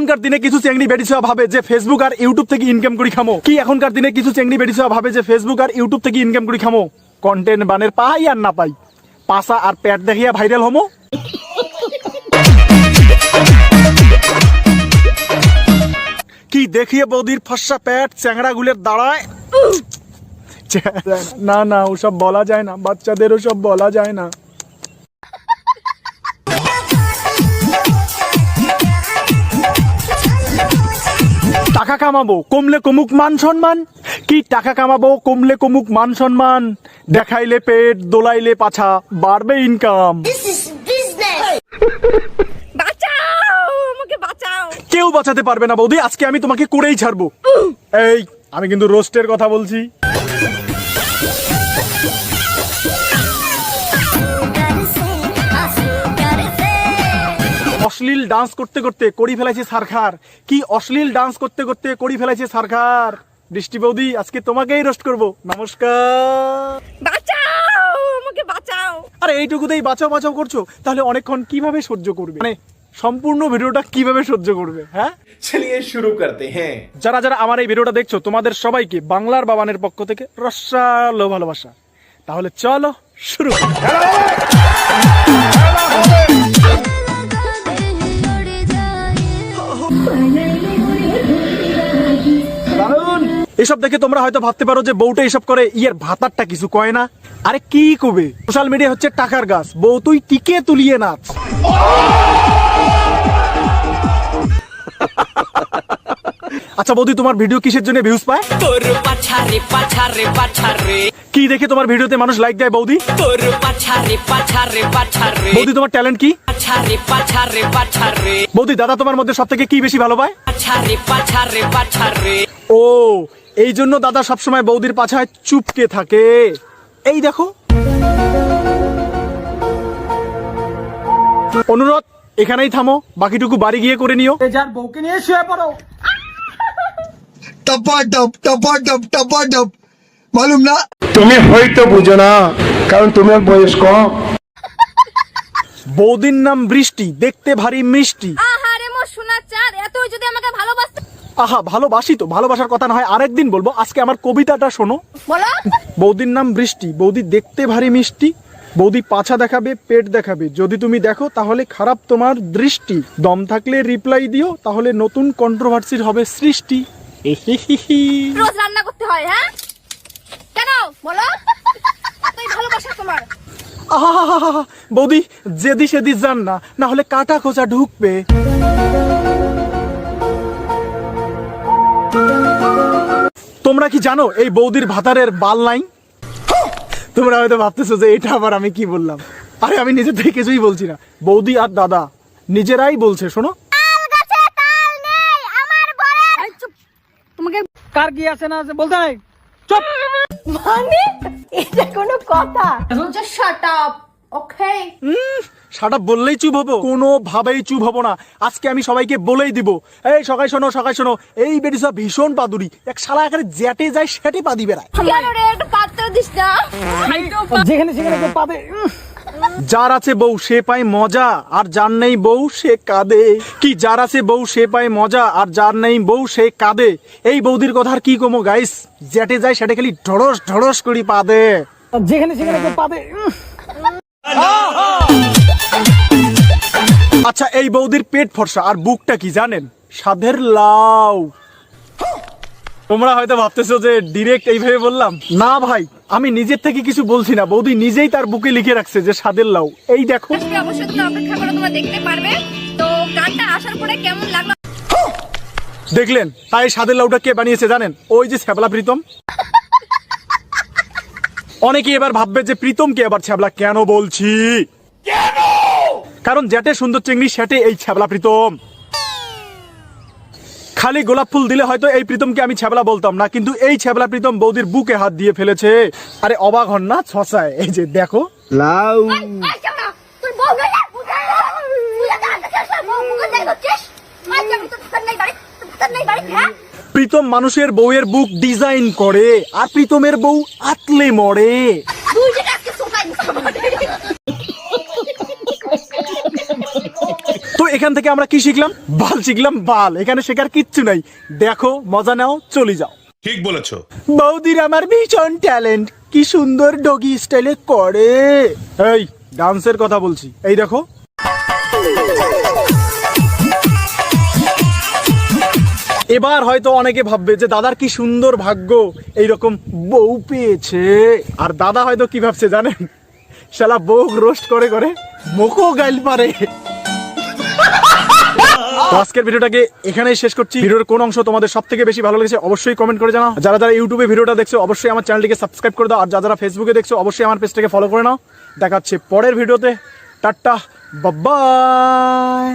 এখনকার দিনে কিছু চেংড়ি বেটিছা ভাবে যে ফেসবুক আর ইউটিউব থেকে ইনকাম করি খামো। কি এখনকার দিনে কিছু চেংড়ি বেটিছা ভাবে যে ফেসবুক আর ইউটিউব থেকে ইনকাম করি খামো। কন্টেন্ট বানের পাই আর না পাই, পাসা আর পেট দেখিয়া ভাইরাল হমো। কি দেখিয়ে বৌদির ফর্সা পেট চ্যাংড়া গুলের দাঁড়ায়। না না ওসব বলা যায় না, বাচ্চাদের ওসব বলা যায় না। টাকা কামাবো কমলে কমুক মান সম্মান। কি টাকা কামাবো কমলে কমুক মান সম্মান। দেখাইলে পেট দোলাইলে পাছা বাড়বে ইনকাম। কেউ বাঁচাতে পারবে না বৌদি, আজকে আমি তোমাকে করেই ছাড়বো। এই আমি কিন্তু রোস্টের কথা বলছি। অশ্লীল ডান্স করতে করতে করি ফেলাইছে সারখার। কি অশ্লীল ডান্স করতে করতে করি ফেলাইছে সারখার। বৃষ্টি বৌদি আজকে তোমাকেই রোস্ট করবো। নমস্কার। বাঁচাও আমাকে বাঁচাও। আরে এইটুকুতেই বাঁচাও বাঁচাও করছো, তাহলে অনেকক্ষণ কিভাবে সহ্য করবে? মানে সম্পূর্ণ ভিডিওটা কিভাবে সহ্য করবে? হ্যাঁ চলিয়ে শুরু করতে হ্যাঁ। যারা যারা আমার এই ভিডিওটা দেখছো তোমাদের সবাইকে বাংলার বাবানের পক্ষ থেকে রসালো ভালোবাসা। তাহলে চলো শুরু। এসব দেখে তোমরা হয়তো ভাবতে পারো যে বউটা এসব করে ইয়ের ভাতারটা কিছু কয় না। আরে কি কবে, সোশ্যাল মিডিয়া হচ্ছে টাকার গাছ। বউ তুই টিকে তুলিয়ে নাচ। আচ্ছা বৌদি তোমার ভিডিও কিসের জন্য ভিউজ পায়? কি দেখে তোমার ভিডিওতে মানুষ লাইক দেয় বৌদি? বৌদি তোমার ট্যালেন্ট কি? বৌদি দাদা তোমার মধ্যে সব থেকে কি বেশি ভালো পায়? ও এই জন্য দাদা সবসময় বৌদির পাছায় চুপকে থাকে। এই দেখো, অনুরোধ এখানেই থামো, বাকিটুকু বাড়ি গিয়ে করে নিও। যার বউকে নিয়ে শুয়ে পড়ো। टपाटप टपाटप टपाटप मालूम ना। তুমি হয়তো বুঝো না, কারণ তোমার বয়স কম। বৌদির নাম বৃষ্টি, দেখতে ভারী মিষ্টি। আহারে মোর সোনা চাঁদ, এত যদি আমাকে ভালোবাসতে। আহা ভালোবাসি তো, ভালোবাসার কথা না হয় আরেকদিন বলবো, আজকে আমার কবিতাটা শোনো। বলো। বৌদির নাম বৃষ্টি, বৌদি দেখতে ভারী মিষ্টি। বৌদি পাছা দেখাবে পেট দেখাবে, যদি তুমি দেখো তাহলে খারাপ তোমার দৃষ্টি। দম থাকলে রিপ্লাই দিও, তাহলে নতুন কন্ট্রোভার্সির হবে সৃষ্টি। রোজ রান্না করতে হয় হ্যাঁ? কেন বলো? এতই ভালোবাসা তোমার। আহা বৌদি যেদি সেদি যান না, না হলে কাটা খোঁচা ঢুকবে। তোমরা কি জানো এই বৌদির ভাতারের বাল নাই? তোমরা হয়তো ভাবতেছো যে এটা আবার আমি কি বললাম। আরে আমি নিজে থেকে কিছুই বলছি না, বৌদি আর দাদা নিজেরাই বলছে। শোনো, তোমাকে কার কি আছে না আছে বলতে নাই। চুপ। মানে এটা কোনো কথা? Shut up okay. সাটা বললেই চুপ হবো? কোনো ভাবেই চুপ হবো না। আজকে আমি সবাইকে বলেই দিব, এই সকাই শোনো সকাই শোনো, এই বেটিসা ভীষণ পাদুরি। এক শালা এখানে জ্যাটে যায় সেটে পাদি বেড়ায়। কেন রে একটু পাত্র দিস না? যেখানে সেখানে তো পাবে। যার আছে বউ সে পায় মজা, আর যার নেই বউ সে কাঁদে। কি যার আছে বউ সে পায় মজা, আর যার নেই বউ সে কাঁদে। এই বৌদির কথা আর কি কমো গাইস, জ্যাটে যায় সেটা খালি ঢড়স ঢড়স করি পাদে। যেখানে সেখানে তো পাবে। আচ্ছা এই বৌদির পেট ফর্সা আর বুকটা কি জানেন? সাধের লাউ। তোমরা হয়তো ভাবতেছো যে ডিরেক্ট এইভাবে বললাম। না ভাই, আমি নিজের থেকে কিছু বলছি না, বৌদি নিজেই তার বুকে লিখে রাখছে যে সাধের লাউ। এই দেখো, আজকে অবশ্যই তোমরা অপেক্ষা করো, তোমরা দেখতে পারবে। তো গানটা আসার পরে কেমন লাগলো দেখলেন? তাই সাধের লাউটা কে বানিয়েছে জানেন? ওই যে ছ্যাবলা প্রীতম। অনেকে এবার ভাববে যে প্রীতমকে আবার ছ্যাবলা কেন বলছি। কারণ যেটে সুন্দর চিংড়ি সেটে এই ছ্যাবলা প্রীতম। খালি গোলাপ ফুল দিলে হয়তো এই প্রীতমকে আমি ছ্যাবলা বলতাম না, কিন্তু এই ছ্যাবলা প্রীতম বৌদির বুকে হাত দিয়ে ফেলেছে। আরে অবাক হন না ছসায়? এই যে দেখো लाउ তুই বল না তুই নাই বাড়ি হ্যাঁ? প্রীতম মানুষের বউয়ের বুক ডিজাইন করে, আর প্রীতমের বউ আতলে মরে। তুই যেটা আজকে সোফায় তো এখান থেকে আমরা কি শিখলাম? বাল শিখলাম, বাল। এখানে শেখার কিচ্ছু নাই। দেখো, মজা নাও, চলে যাও। ঠিক বলেছো। বৌদির আমার ভীষণ ট্যালেন্ট, কি সুন্দর ডগি স্টাইলে করে। এই ডান্সের কথা বলছি, এই দেখো। এবার হয়তো অনেকে ভাববে যে দাদার কি সুন্দর ভাগ্য, এইরকম বউ পেয়েছে। আর দাদা হয়তো কি ভাবছে জানেন? শালা বউ রোস্ট করে করে মুখও গাইল পারে। তো আজকের ভিডিওটাকে এখানেই শেষ করছি। ভিডিওর কোন অংশ তোমাদের সব থেকে বেশি ভালো লেগেছে অবশ্যই কমেন্ট করে জানাও। যারা যারা ইউটিউবে ভিডিওটা দেখছো অবশ্যই আমার চ্যানেলটিকে সাবস্ক্রাইব করে দাও। আর যারা যারা ফেসবুকে দেখছো অবশ্যই আমার পেজটাকে ফলো করে নাও। দেখা হচ্ছে পরের ভিডিওতে। Tata, bye bye.